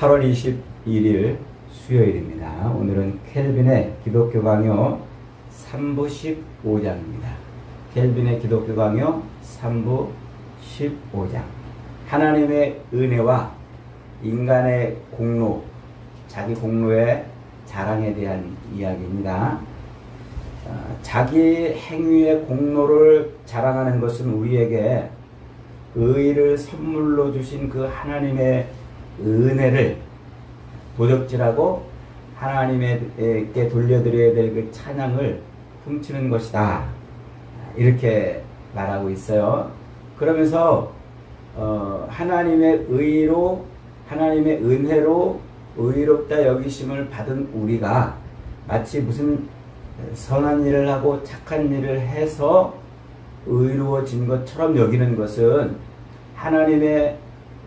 8월 21일 수요일입니다. 오늘은 켈빈의 기독교 강요 3부 15장입니다. 켈빈의 기독교 강요 3부 15장. 하나님의 은혜와 인간의 공로, 자기 공로의 자랑에 대한 이야기입니다. 자기 행위의 공로를 자랑하는 것은 우리에게 의를 선물로 주신 그 하나님의 은혜를 도적질하고 하나님께 돌려드려야 될 그 찬양을 훔치는 것이다. 이렇게 말하고 있어요. 그러면서 하나님의 의로, 하나님의 은혜로 의롭다 여기심을 받은 우리가 마치 무슨 선한 일을 하고 착한 일을 해서 의로워진 것처럼 여기는 것은 하나님의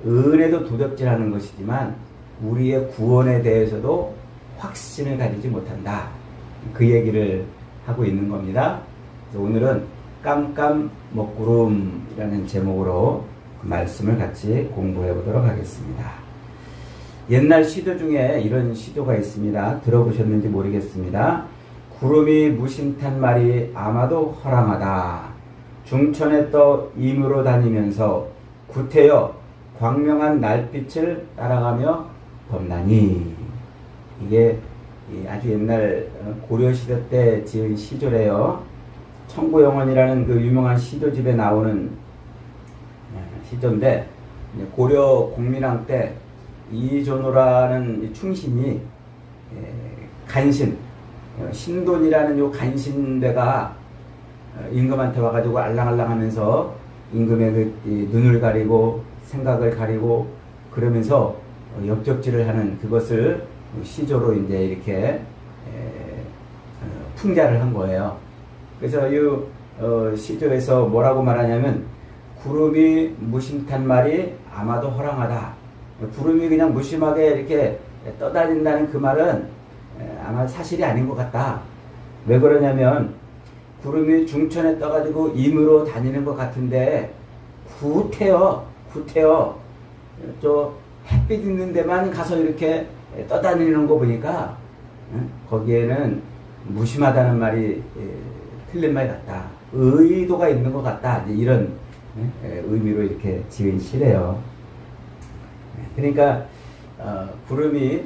은혜도 도적질하는 것이지만 우리의 구원에 대해서도 확신을 가지지 못한다. 그 얘기를 하고 있는 겁니다. 그래서 오늘은 깜깜 먹구름이라는 제목으로 그 말씀을 같이 공부해 보도록 하겠습니다. 옛날 시조 중에 이런 시조가 있습니다. 들어보셨는지 모르겠습니다. 구름이 무심탄 말이 아마도 허랑하다. 중천에 떠 임으로 다니면서 구태여 광명한 날빛을 따라가며 덥나니. 이게 아주 옛날 고려시대 때 지은 시조래요. 청구영원이라는 그 유명한 시조집에 나오는 시조인데, 고려 공민왕 때 이존호라는 충신이 간신, 신돈이라는 요 간신대가 임금한테 와가지고 알랑알랑 하면서 임금의 그 눈을 가리고 생각을 가리고 그러면서 역적질을 하는 그것을 시조로 이제 이렇게 풍자를 한 거예요. 그래서 이 시조에서 뭐라고 말하냐면, 구름이 무심탄 말이 아마도 허랑하다. 구름이 그냥 무심하게 이렇게 떠다닌다는 그 말은 아마 사실이 아닌 것 같다. 왜 그러냐면, 구름이 중천에 떠가지고 임으로 다니는 것 같은데 구태여 저 햇빛 있는 데만 가서 이렇게 떠다니는 거 보니까 거기에는 무심하다는 말이 틀린 말 같다. 의도가 있는 것 같다. 이런 의미로 이렇게 지은 시래요. 그러니까 구름이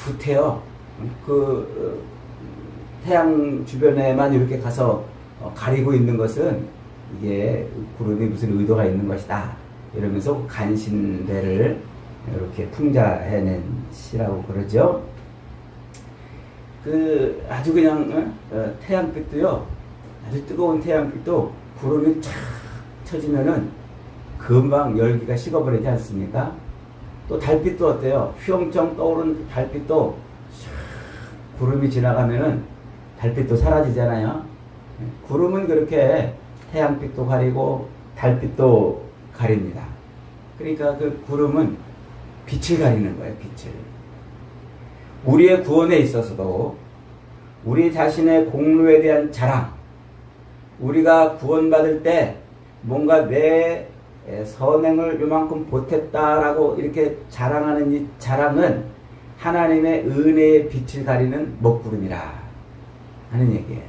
구태여 태양 주변에만 이렇게 가서 가리고 있는 것은 이게 구름이 무슨 의도가 있는 것이다. 이러면서 간신대를 이렇게 풍자해낸 시라고 그러죠. 아주 그냥 태양빛도요, 아주 뜨거운 태양빛도 구름이 촥 쳐지면은 금방 열기가 식어버리지 않습니까? 또 달빛도 어때요? 휘엄청 떠오른 달빛도 구름이 지나가면은 달빛도 사라지잖아요. 구름은 그렇게 태양빛도 가리고 달빛도 가립니다. 그러니까 그 구름은 빛을 가리는 거예요. 빛을. 우리의 구원에 있어서도 우리 자신의 공로에 대한 자랑, 우리가 구원받을 때 뭔가 내 선행을 요만큼 보탰다라고 이렇게 자랑하는 이 자랑은 하나님의 은혜의 빛을 가리는 먹구름이라 하는 얘기예요.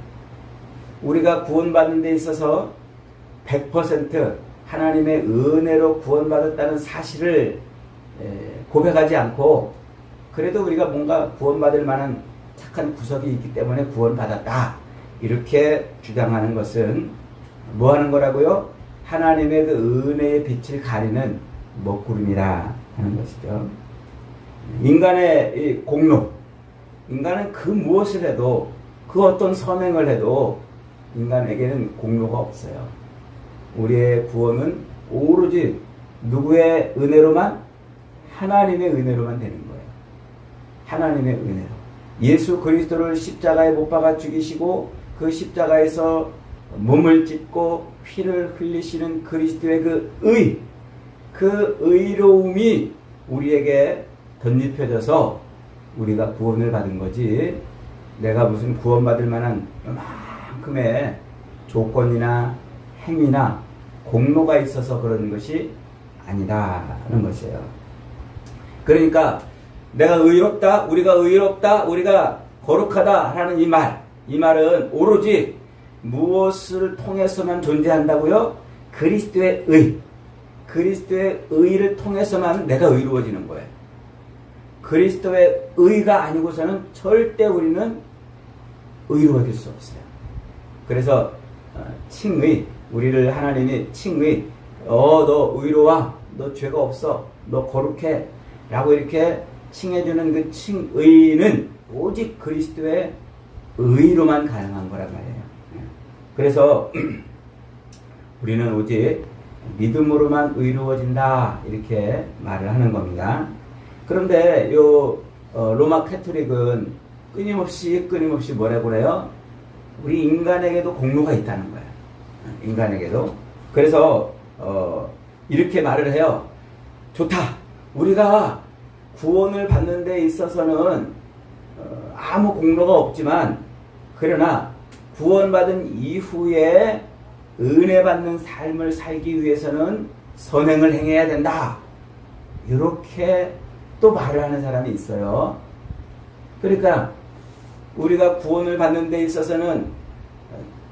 우리가 구원받는 데 있어서 100% 하나님의 은혜로 구원받았다는 사실을 고백하지 않고, 그래도 우리가 뭔가 구원받을 만한 착한 구석이 있기 때문에 구원받았다 이렇게 주장하는 것은 뭐 하는 거라고요? 하나님의 그 은혜의 빛을 가리는 먹구름이라 하는 것이죠. 인간의 이 공로, 인간은 그 무엇을 해도, 그 어떤 선행을 해도 인간에게는 공로가 없어요. 우리의 구원은 오로지 누구의 은혜로만? 하나님의 은혜로만 되는 거예요. 하나님의 은혜로. 예수 그리스도를 십자가에 못 박아 죽이시고 그 십자가에서 몸을 찢고 피를 흘리시는 그리스도의 그 의로움이 우리에게 덧입혀져서 우리가 구원을 받은 거지, 내가 무슨 구원받을 만한 만큼의 조건이나 행위나 공로가 있어서 그런 것이 아니다는 것이에요. 그러니까 내가 의롭다, 우리가 의롭다, 우리가 거룩하다 하는 이 말은 오로지 무엇을 통해서만 존재한다고요? 그리스도의 의를 통해서만 내가 의로워지는 거예요. 그리스도의 의가 아니고서는 절대 우리는 의로워질 수 없어요. 그래서 칭의, 우리를 하나님이 칭의, 너 의로워, 너 죄가 없어, 너 거룩해 라고 이렇게 칭해주는 그 칭의는 오직 그리스도의 의로만 가능한 거란 말이에요. 그래서 우리는 오직 믿음으로만 의로워진다 이렇게 말을 하는 겁니다. 그런데 로마 캐토릭은 끊임없이 뭐라고 그래요? 우리 인간에게도 공로가 있다는 거예요. 인간에게도. 그래서 이렇게 말을 해요. 좋다. 우리가 구원을 받는 데 있어서는 아무 공로가 없지만, 그러나 구원받은 이후에 은혜 받는 삶을 살기 위해서는 선행을 행해야 된다. 이렇게 또 말을 하는 사람이 있어요. 그러니까 우리가 구원을 받는 데 있어서는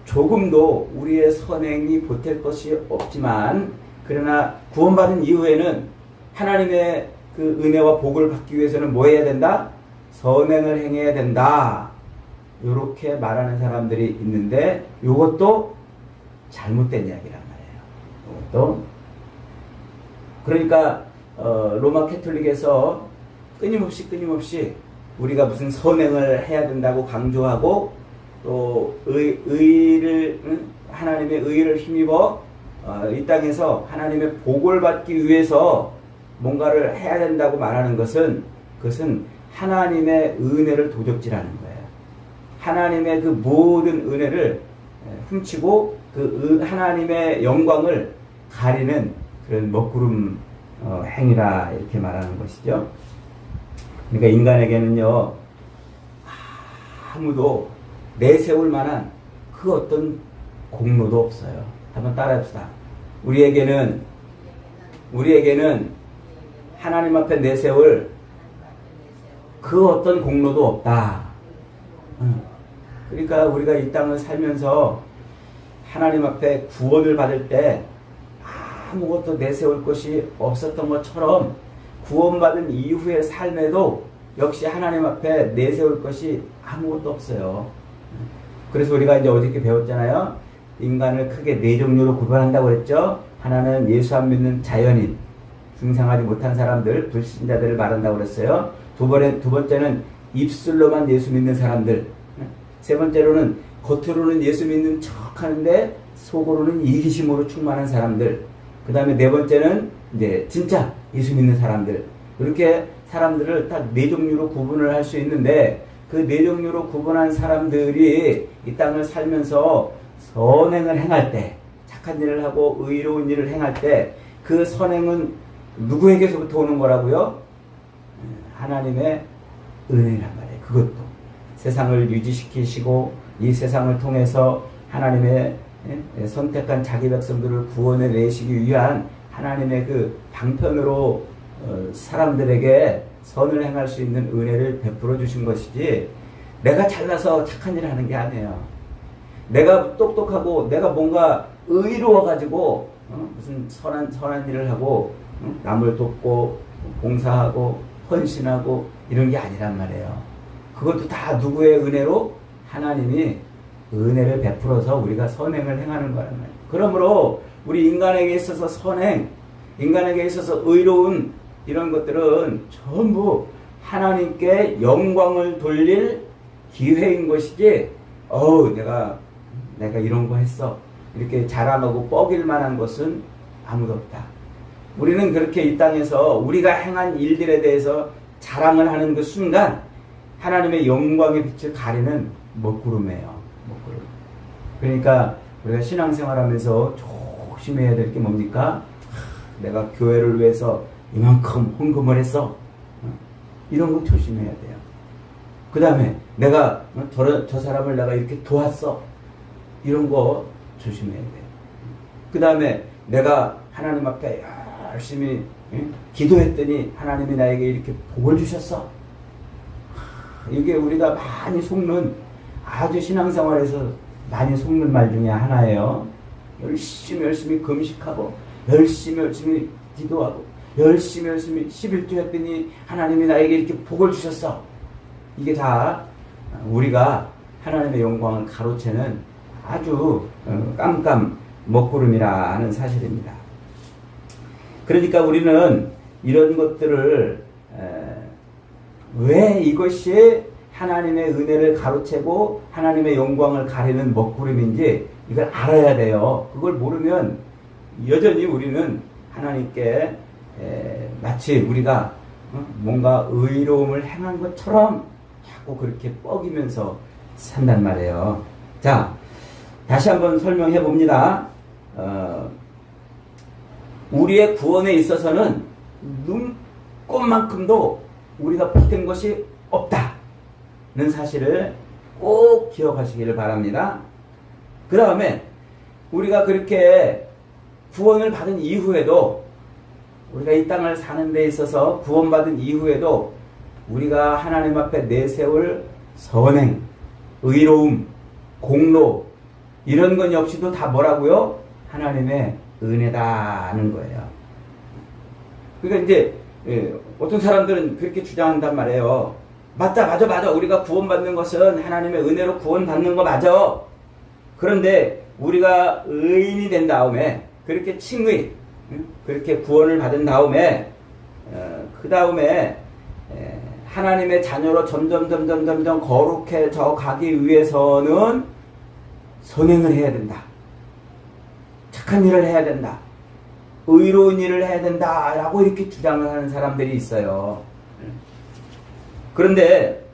조금도 우리의 선행이 보탤 것이 없지만, 그러나 구원받은 이후에는 하나님의 그 은혜와 복을 받기 위해서는 뭐 해야 된다? 선행을 행해야 된다. 이렇게 말하는 사람들이 있는데, 이것도 잘못된 이야기란 말이에요. 이것도. 그러니까 로마 캐톨릭에서 끊임없이 우리가 무슨 선행을 해야 된다고 강조하고, 또 하나님의 의를 힘입어 이 땅에서 하나님의 복을 받기 위해서 뭔가를 해야 된다고 말하는 그것은 하나님의 은혜를 도적질하는 거예요. 하나님의 그 모든 은혜를 훔치고 하나님의 영광을 가리는 그런 먹구름 행위라 이렇게 말하는 것이죠. 그러니까 인간에게는요, 아무도 내세울 만한 그 어떤 공로도 없어요. 한번 따라합시다. 우리에게는 하나님 앞에 내세울 그 어떤 공로도 없다. 그러니까 우리가 이 땅을 살면서 하나님 앞에 구원을 받을 때 아무것도 내세울 것이 없었던 것처럼, 구원받은 이후의 삶에도 역시 하나님 앞에 내세울 것이 아무것도 없어요. 그래서 우리가 이제 어저께 배웠잖아요. 인간을 크게 네 종류로 구분한다고 그랬죠. 하나는 예수 안 믿는 자연인, 중생하지 못한 사람들, 불신자들을 말한다고 그랬어요. 두 번째는 입술로만 예수 믿는 사람들. 세 번째로는 겉으로는 예수 믿는 척 하는데 속으로는 이기심으로 충만한 사람들. 그 다음에 네 번째는 이제 진짜 예수 믿는 사람들. 이렇게 사람들을 딱 네 종류로 구분을 할 수 있는데, 그 네 종류로 구분한 사람들이 이 땅을 살면서 선행을 행할 때, 착한 일을 하고 의로운 일을 행할 때, 그 선행은 누구에게서부터 오는 거라고요? 하나님의 은혜란 말이에요. 그것도 세상을 유지시키시고 이 세상을 통해서 하나님의 선택한 자기 백성들을 구원해 내시기 위한 하나님의 그 방편으로 사람들에게 선을 행할 수 있는 은혜를 베풀어 주신 것이지, 내가 잘나서 착한 일을 하는 게 아니에요. 내가 똑똑하고 내가 뭔가 의로워가지고 무슨 선한 일을 하고 남을 돕고 봉사하고 헌신하고 이런 게 아니란 말이에요. 그것도 다 누구의 은혜로? 하나님이 은혜를 베풀어서 우리가 선행을 행하는 거란 말이에요. 그러므로 우리 인간에게 있어서 선행, 인간에게 있어서 의로운 이런 것들은 전부 하나님께 영광을 돌릴 기회인 것이지, 내가 이런 거 했어, 이렇게 자랑하고 뻐길 만한 것은 아무도 없다. 우리는 그렇게 이 땅에서 우리가 행한 일들에 대해서 자랑을 하는 그 순간 하나님의 영광의 빛을 가리는 먹구름이에요. 먹구름. 그러니까 우리가 신앙생활하면서 조심해야 될 게 뭡니까? 내가 교회를 위해서 이만큼 헌금을 했어. 이런 거 조심해야 돼요. 그 다음에 내가 저 사람을 내가 이렇게 도왔어. 이런 거 조심해야 돼요. 그 다음에 내가 하나님 앞에 열심히 예? 기도했더니 하나님이 나에게 이렇게 복을 주셨어. 이게 우리가 많이 속는, 아주 신앙생활에서 많이 속는 말 중에 하나예요. 열심히 금식하고 열심히 기도하고 열심히 11조 했더니 하나님이 나에게 이렇게 복을 주셨어. 이게 다 우리가 하나님의 영광을 가로채는 아주 깜깜 먹구름이라는 사실입니다. 그러니까 우리는 이런 것들을 왜 이것이 하나님의 은혜를 가로채고 하나님의 영광을 가리는 먹구름인지 이걸 알아야 돼요. 그걸 모르면 여전히 우리는 하나님께 마치 우리가 뭔가 의로움을 행한 것처럼 자꾸 그렇게 뻐기면서 산단 말이에요. 자, 다시 한번 설명해 봅니다. 우리의 구원에 있어서는 눈꼽만큼도 우리가 보탠 것이 없다는 사실을 꼭 기억하시기를 바랍니다. 그 다음에 우리가 그렇게 구원을 받은 이후에도, 우리가 이 땅을 사는 데 있어서 구원받은 이후에도 우리가 하나님 앞에 내세울 선행, 의로움, 공로, 이런 건 역시도 다 뭐라고요? 하나님의 은혜다는 거예요. 그러니까 이제 어떤 사람들은 그렇게 주장한단 말이에요. 맞아. 우리가 구원받는 것은 하나님의 은혜로 구원받는 거 맞아. 그런데 우리가 의인이 된 다음에, 그렇게 칭의, 그렇게 구원을 받은 다음에, 그 다음에 하나님의 자녀로 점점 거룩해져 가기 위해서는 선행을 해야 된다. 착한 일을 해야 된다. 의로운 일을 해야 된다. 라고 이렇게 주장을 하는 사람들이 있어요. 그런데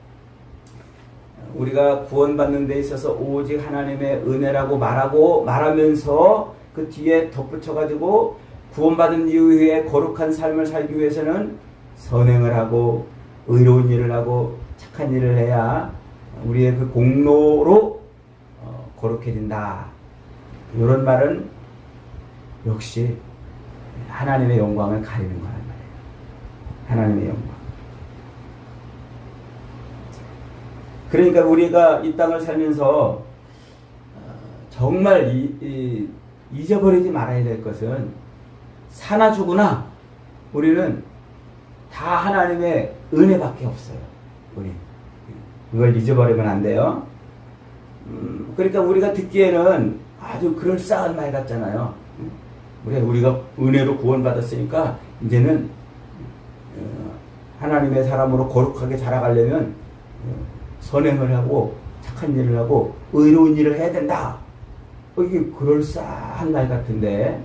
우리가 구원받는 데 있어서 오직 하나님의 은혜라고 말하면서 그 뒤에 덧붙여가지고 구원받은 이후에 거룩한 삶을 살기 위해서는 선행을 하고 의로운 일을 하고 착한 일을 해야 우리의 그 공로로 거룩해진다. 이런 말은 역시 하나님의 영광을 가리는 거란 말이에요. 하나님의 영광. 그러니까 우리가 이 땅을 살면서 정말 잊어버리지 말아야 될 것은, 사나 죽으나 우리는 다 하나님의 은혜밖에 없어요. 우리 그걸 잊어버리면 안 돼요. 그러니까 우리가 듣기에는 아주 그럴싸한 말 같잖아요. 우리가 은혜로 구원받았으니까 이제는 하나님의 사람으로 거룩하게 자라가려면 선행을 하고 착한 일을 하고 의로운 일을 해야 된다. 이게 그럴싸한 말 같은데,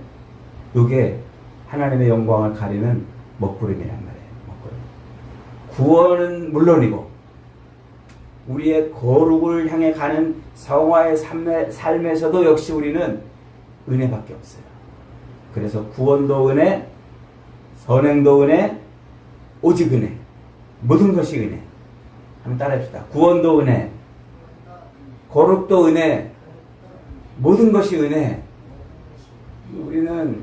이게 하나님의 영광을 가리는 먹구름이란 말이에요. 먹구름. 구원은 물론이고 우리의 거룩을 향해 가는 성화의 삶에서도 역시 우리는 은혜밖에 없어요. 그래서 구원도 은혜, 선행도 은혜, 오직 은혜, 모든 것이 은혜. 한번 따라합시다. 구원도 은혜, 거룩도 은혜, 모든 것이 은혜. 우리는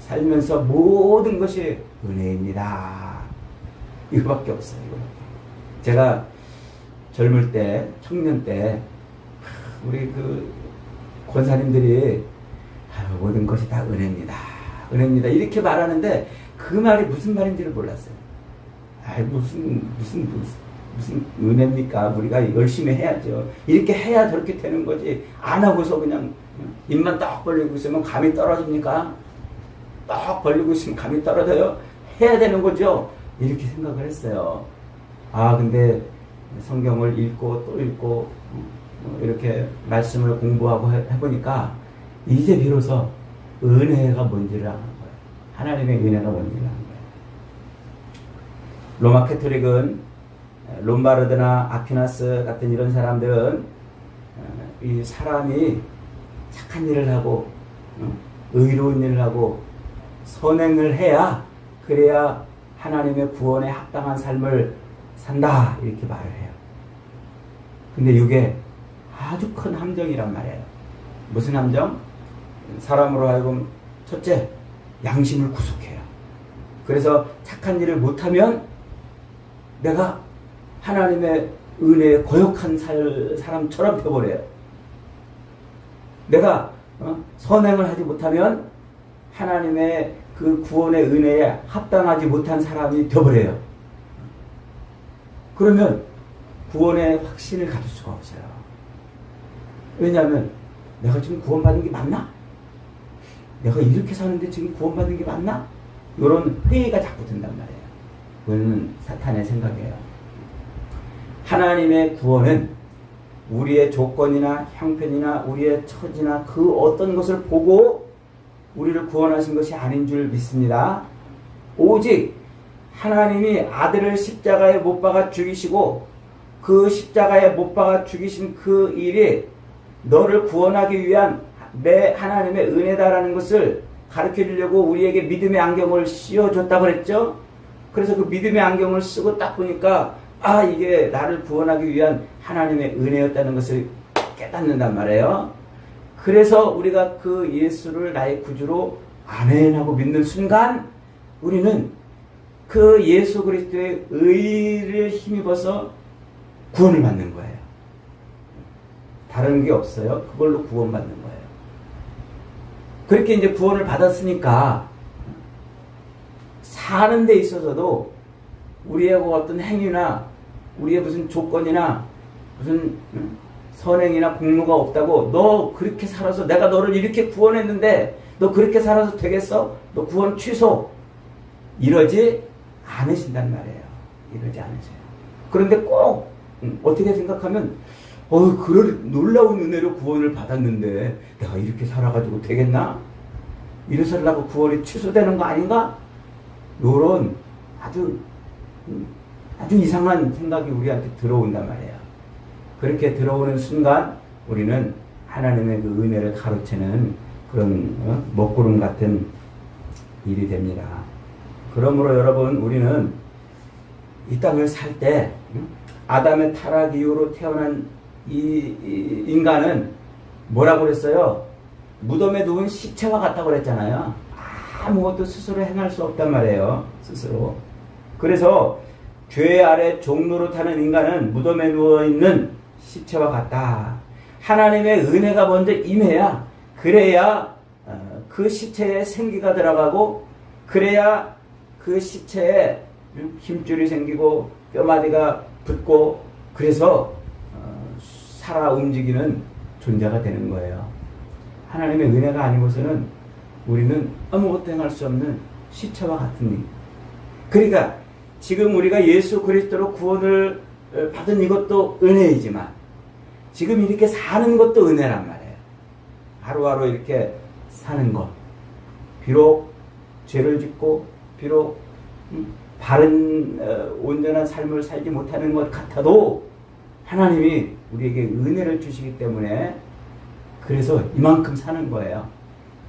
살면서 모든 것이 은혜입니다. 이거밖에 없어요. 이거밖에. 제가 젊을 때, 청년 때 우리 그 권사님들이 모든 것이 다 은혜입니다. 은혜입니다. 이렇게 말하는데 그 말이 무슨 말인지를 몰랐어요. 무슨 은혜입니까? 우리가 열심히 해야죠. 이렇게 해야 저렇게 되는 거지. 안 하고서 그냥 입만 딱 벌리고 있으면 감이 떨어집니까? 딱 벌리고 있으면 감이 떨어져요? 해야 되는 거죠. 이렇게 생각을 했어요. 근데 성경을 읽고 또 읽고 이렇게 말씀을 공부하고 해보니까 이제 비로소 은혜가 뭔지를 아는 거예요. 하나님의 은혜가 뭔지를 아는 거예요. 로마 캐토릭은 롬바르드나 아퀴나스 같은 이런 사람들은 이 사람이 착한 일을 하고 의로운 일을 하고 선행을 해야, 그래야 하나님의 구원에 합당한 삶을 산다, 이렇게 말을 해요. 근데 이게 아주 큰 함정이란 말이에요. 무슨 함정? 사람으로 하여금 첫째, 양심을 구속해요. 그래서 착한 일을 못하면 내가 하나님의 은혜에 거역한 사람처럼 되어버려요. 내가 선행을 하지 못하면 하나님의 그 구원의 은혜에 합당하지 못한 사람이 되어버려요. 그러면 구원의 확신을 가질 수가 없어요. 왜냐하면 내가 지금 구원받은 게 맞나? 내가 이렇게 사는데 지금 구원받은 게 맞나? 이런 회의가 자꾸 든단 말이에요. 그거는 사탄의 생각이에요. 하나님의 구원은 우리의 조건이나 형편이나 우리의 처지나 그 어떤 것을 보고 우리를 구원하신 것이 아닌 줄 믿습니다. 오직 하나님이 아들을 십자가에 못 박아 죽이시고 그 십자가에 못 박아 죽이신 그 일이 너를 구원하기 위한 내 하나님의 은혜다라는 것을 가르쳐 주려고 우리에게 믿음의 안경을 씌워줬다고 그랬죠. 그래서 그 믿음의 안경을 쓰고 딱 보니까 이게 나를 구원하기 위한 하나님의 은혜였다는 것을 깨닫는단 말이에요. 그래서 우리가 그 예수를 나의 구주로 아멘하고 믿는 순간 우리는 그 예수 그리스도의 의를 힘입어서 구원을 받는 거예요. 다른 게 없어요. 그걸로 구원받는 거예요. 그렇게 이제 구원을 받았으니까 사는 데 있어서도 우리의 어떤 행위나 우리의 무슨 조건이나 무슨 선행이나 공로가 없다고 너 그렇게 살아서 내가 너를 이렇게 구원했는데 너 그렇게 살아서 되겠어? 너 구원 취소. 이러지 않으신단 말이에요. 이러지 않으세요. 그런데 꼭 어떻게 생각하면 그런 놀라운 은혜로 구원을 받았는데 내가 이렇게 살아가지고 되겠나? 이래 살라고 구원이 취소되는 거 아닌가? 요런 아주 이상한 생각이 우리한테 들어온단 말이에요. 그렇게 들어오는 순간 우리는 하나님의 그 은혜를 가로채는 그런 먹구름 같은 일이 됩니다. 그러므로 여러분 우리는 이 땅을 살 때 아담의 타락 이후로 태어난 이 인간은 뭐라고 그랬어요? 무덤에 누운 시체와 같다고 그랬잖아요. 아무것도 스스로 행할 수 없단 말이에요. 스스로. 그래서 죄 아래 종로로 타는 인간은 무덤에 누워있는 시체와 같다. 하나님의 은혜가 먼저 임해야 그래야 그 시체에 생기가 들어가고 그래야 그 시체에 힘줄이 생기고 뼈마디가 붙고 그래서 살아 움직이는 존재가 되는 거예요. 하나님의 은혜가 아니고서는 우리는 아무것도 행할 수 없는 시체와 같은 일. 그러니까 지금 우리가 예수 그리스도로 구원을 받은 이것도 은혜이지만 지금 이렇게 사는 것도 은혜란 말이에요. 하루하루 이렇게 사는 것. 비록 죄를 짓고 비록 바른 온전한 삶을 살지 못하는 것 같아도 하나님이 우리에게 은혜를 주시기 때문에 그래서 이만큼 사는 거예요.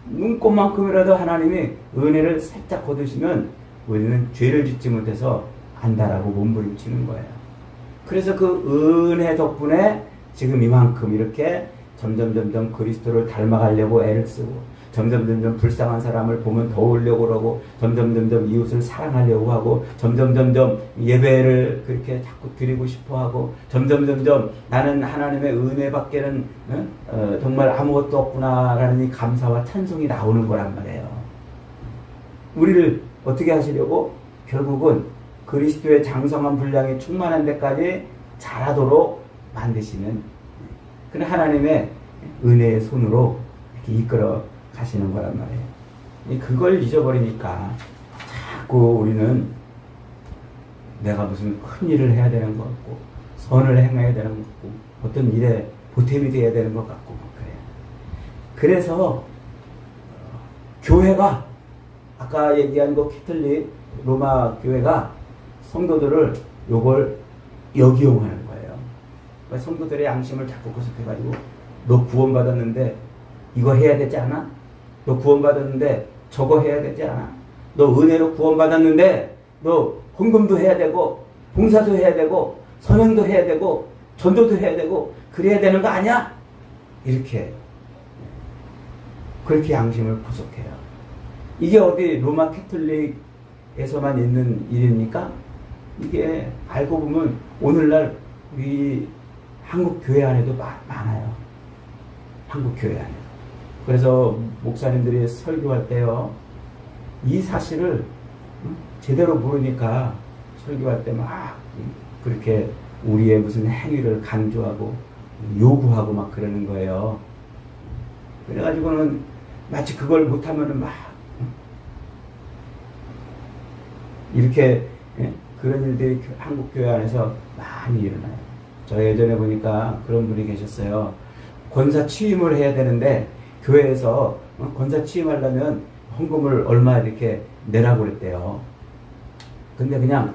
눈꼽만큼이라도 하나님이 은혜를 살짝 거두시면 우리는 죄를 짓지 못해서 안다라고 몸부림치는 거예요. 그래서 그 은혜 덕분에 지금 이만큼 이렇게 점점 그리스도를 닮아가려고 애를 쓰고 점점 불쌍한 사람을 보면 도우려고 그러고 점점 이웃을 사랑하려고 하고 점점 예배를 그렇게 자꾸 드리고 싶어 하고 점점 나는 하나님의 은혜밖에는 정말 아무것도 없구나라는 이 감사와 찬송이 나오는 거란 말이에요. 우리를 어떻게 하시려고? 결국은 그리스도의 장성한 분량이 충만한 데까지 자라도록 만드시는 그런 하나님의 은혜의 손으로 이렇게 이끌어 가시는 거란 말이에요. 그걸 잊어버리니까 자꾸 우리는 내가 무슨 큰 일을 해야 되는 것 같고 선을 행해야 되는 것 같고 어떤 일에 보탬이 되어야 되는 것 같고 그래요. 그래서 교회가 아까 얘기한 그 캐톨릭 로마 교회가 성도들을 요걸 역이용하는 거예요. 그러니까 성도들의 양심을 자꾸 구속해가지고 너 구원받았는데 이거 해야 되지 않아? 너 구원받았는데 저거 해야 되지 않아? 너 은혜로 구원받았는데 너 헌금도 해야 되고 봉사도 해야 되고 선행도 해야 되고 전도도 해야 되고 그래야 되는 거 아니야? 이렇게 그렇게 양심을 구속해요. 이게 어디 로마 캐톨릭 교회에서만 있는 일입니까? 이게 알고 보면 오늘날 우리 한국 교회 안에도 많아요. 한국 교회 안에. 그래서 목사님들이 설교할 때요, 이 사실을 제대로 모르니까 설교할 때 막 그렇게 우리의 무슨 행위를 강조하고 요구하고 막 그러는 거예요. 그래가지고는 마치 그걸 못하면은 막 이렇게 그런 일들이 한국 교회 안에서 많이 일어나요. 저 예전에 보니까 그런 분이 계셨어요. 권사 취임을 해야 되는데 교회에서 권사 취임하려면 헌금을 얼마 이렇게 내라고 그랬대요. 근데 그냥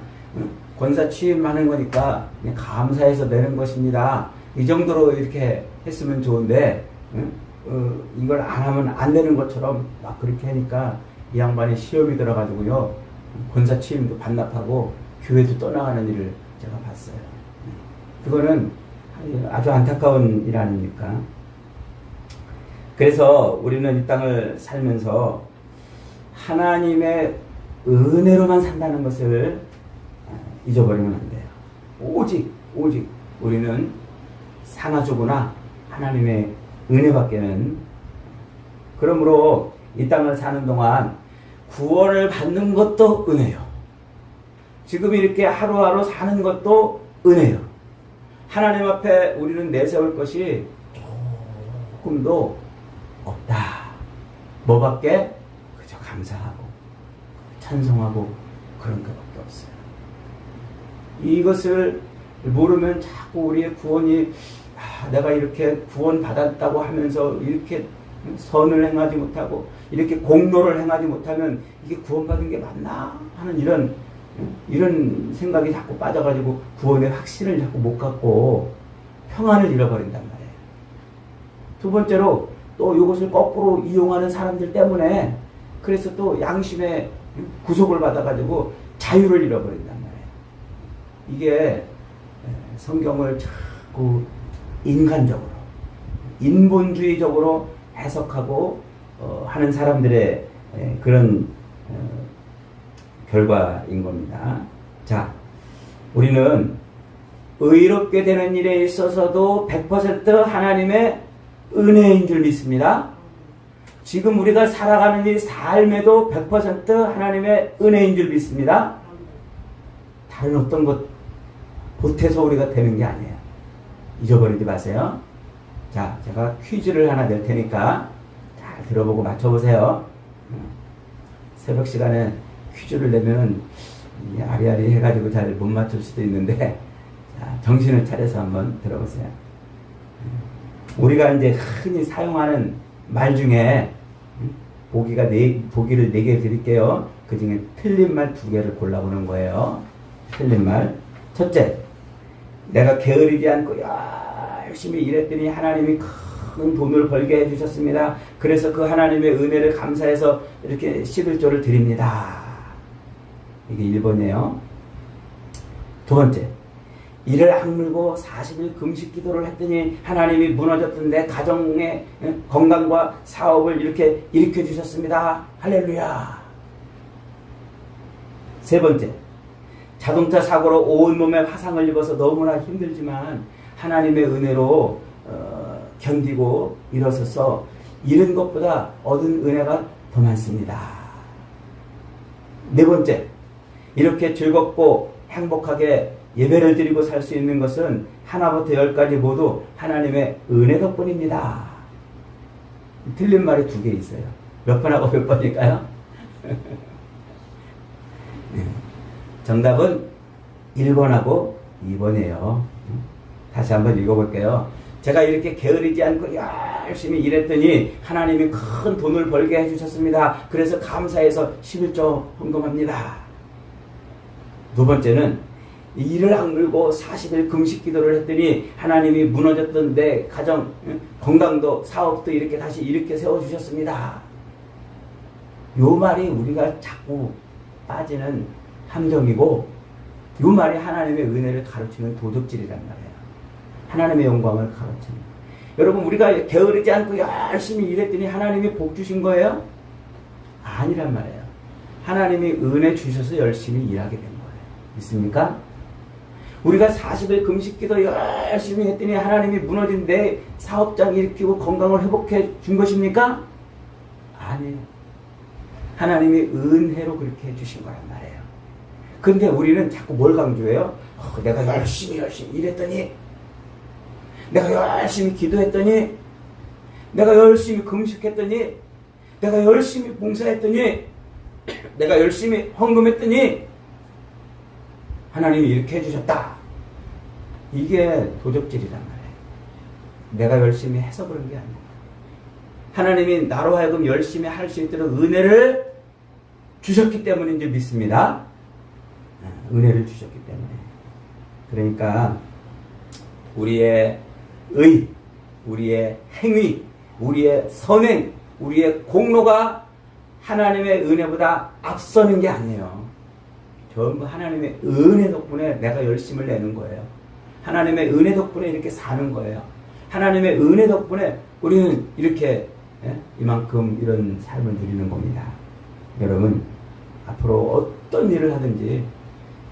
권사 취임하는 거니까 그냥 감사해서 내는 것입니다. 이 정도로 이렇게 했으면 좋은데 이걸 안 하면 안 되는 것처럼 막 그렇게 하니까 이 양반이 시험이 들어가지고요, 권사 취임도 반납하고 교회도 떠나가는 일을 제가 봤어요. 그거는 아주 안타까운 일 아닙니까? 그래서 우리는 이 땅을 살면서 하나님의 은혜로만 산다는 것을 잊어버리면 안 돼요. 오직 우리는 사나주구나 하나님의 은혜밖에는. 그러므로 이 땅을 사는 동안 구원을 받는 것도 은혜요. 지금 이렇게 하루하루 사는 것도 은혜요. 하나님 앞에 우리는 내세울 것이 조금도 없다. 뭐밖에? 그저 감사하고 찬송하고 그런 것밖에 없어요. 이것을 모르면 자꾸 우리의 구원이 내가 이렇게 구원받았다고 하면서 이렇게 선을 행하지 못하고 이렇게 공로를 행하지 못하면 이게 구원받은 게 맞나 하는 이런 생각이 자꾸 빠져가지고 구원의 확신을 자꾸 못 갖고 평안을 잃어버린단 말이에요. 두 번째로 또 이것을 거꾸로 이용하는 사람들 때문에 그래서 또 양심의 구속을 받아가지고 자유를 잃어버린단 말이에요. 이게 성경을 자꾸 인간적으로 인본주의적으로 해석하고 하는 사람들의 그런 결과인 겁니다. 자, 우리는 의롭게 되는 일에 있어서도 100% 하나님의 은혜인 줄 믿습니다. 지금 우리가 살아가는 이 삶에도 100% 하나님의 은혜인 줄 믿습니다. 다른 어떤 것 보태서 우리가 되는 게 아니에요. 잊어버리지 마세요. 자, 제가 퀴즈를 하나 낼 테니까 잘 들어보고 맞춰보세요. 새벽 시간에 퀴즈를 내면 아리아리 해가지고 잘 못 맞출 수도 있는데, 자, 정신을 차려서 한번 들어보세요. 우리가 이제 흔히 사용하는 말 중에 보기를 4개 드릴게요. 그 중에 틀린 말 2개를 골라보는 거예요. 틀린 말. 첫째, 내가 게으르지 않고 열심히 일했더니 하나님이 큰 돈을 벌게 해주셨습니다. 그래서 그 하나님의 은혜를 감사해서 이렇게 11조를 드립니다. 이게 1번이에요. 두 번째, 이를 악물고 40일 금식 기도를 했더니 하나님이 무너졌던 내 가정의 건강과 사업을 이렇게 일으켜 주셨습니다. 할렐루야. 세 번째, 자동차 사고로 온몸에 화상을 입어서 너무나 힘들지만 하나님의 은혜로 견디고 일어서서 잃은 것보다 얻은 은혜가 더 많습니다. 네 번째, 이렇게 즐겁고 행복하게 예배를 드리고 살 수 있는 것은 하나부터 10까지 모두 하나님의 은혜 덕분입니다. 틀린 말이 2개 있어요. 몇 번하고 몇 번일까요? 정답은 1번하고 2번이에요. 다시 한번 읽어볼게요. 제가 이렇게 게으르지 않고 열심히 일했더니 하나님이 큰 돈을 벌게 해주셨습니다. 그래서 감사해서 11조 헌금합니다. 두 번째는 이를 악물고 40일 금식 기도를 했더니 하나님이 무너졌던 내 가정, 건강도 사업도 이렇게 다시 일으켜 세워주셨습니다. 요 말이 우리가 자꾸 빠지는 함정이고, 요 말이 하나님의 은혜를 가르치는 도적질이란 말이에요. 하나님의 영광을 가르치는. 여러분, 우리가 게으르지 않고 열심히 일했더니 하나님이 복 주신 거예요? 아니란 말이에요. 하나님이 은혜 주셔서 열심히 일하게 된 거예요. 믿습니까? 우리가 40일 금식기도 열심히 했더니 하나님이 무너진 내 사업장 일으키고 건강을 회복해 준 것입니까? 아니에요. 하나님이 은혜로 그렇게 해주신 거란 말이에요. 근데 우리는 자꾸 뭘 강조해요? 내가 열심히 일했더니, 내가 열심히 기도했더니, 내가 열심히 금식했더니, 내가 열심히 봉사했더니, 내가 열심히 헌금했더니 하나님이 이렇게 해주셨다. 이게 도적질이란 말이에요. 내가 열심히 해서 그런 게 아니에요. 하나님이 나로 하여금 열심히 할 수 있도록 은혜를 주셨기 때문인지 믿습니다. 은혜를 주셨기 때문에. 그러니까 우리의 의, 우리의 행위, 우리의 선행, 우리의 공로가 하나님의 은혜보다 앞서는 게 아니에요. 전부 하나님의 은혜 덕분에 내가 열심을 내는 거예요. 하나님의 은혜 덕분에 이렇게 사는 거예요. 하나님의 은혜 덕분에 우리는 이렇게 이만큼 이런 삶을 누리는 겁니다. 여러분, 앞으로 어떤 일을 하든지,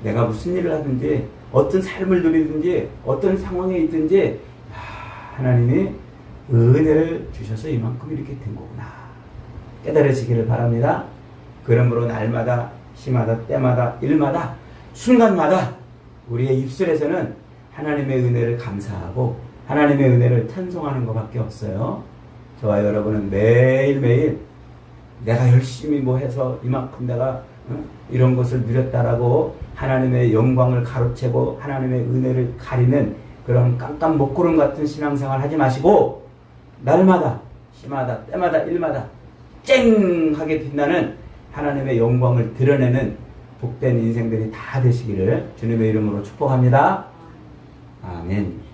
내가 무슨 일을 하든지, 어떤 삶을 누리든지, 어떤 상황에 있든지 하나님이 은혜를 주셔서 이만큼 이렇게 된 거구나 깨달으시기를 바랍니다. 그러므로 날마다, 시마다, 때마다, 일마다, 순간마다 우리의 입술에서는 하나님의 은혜를 감사하고 하나님의 은혜를 찬송하는 것밖에 없어요. 저와 여러분은 매일매일 내가 열심히 뭐 해서 이만큼 내가 이런 것을 누렸다라고 하나님의 영광을 가로채고 하나님의 은혜를 가리는 그런 깜깜 먹구름 같은 신앙생활 하지 마시고 날마다, 시마다, 때마다, 일마다 쨍하게 빛나는 하나님의 영광을 드러내는 복된 인생들이 다 되시기를 주님의 이름으로 축복합니다. 아멘.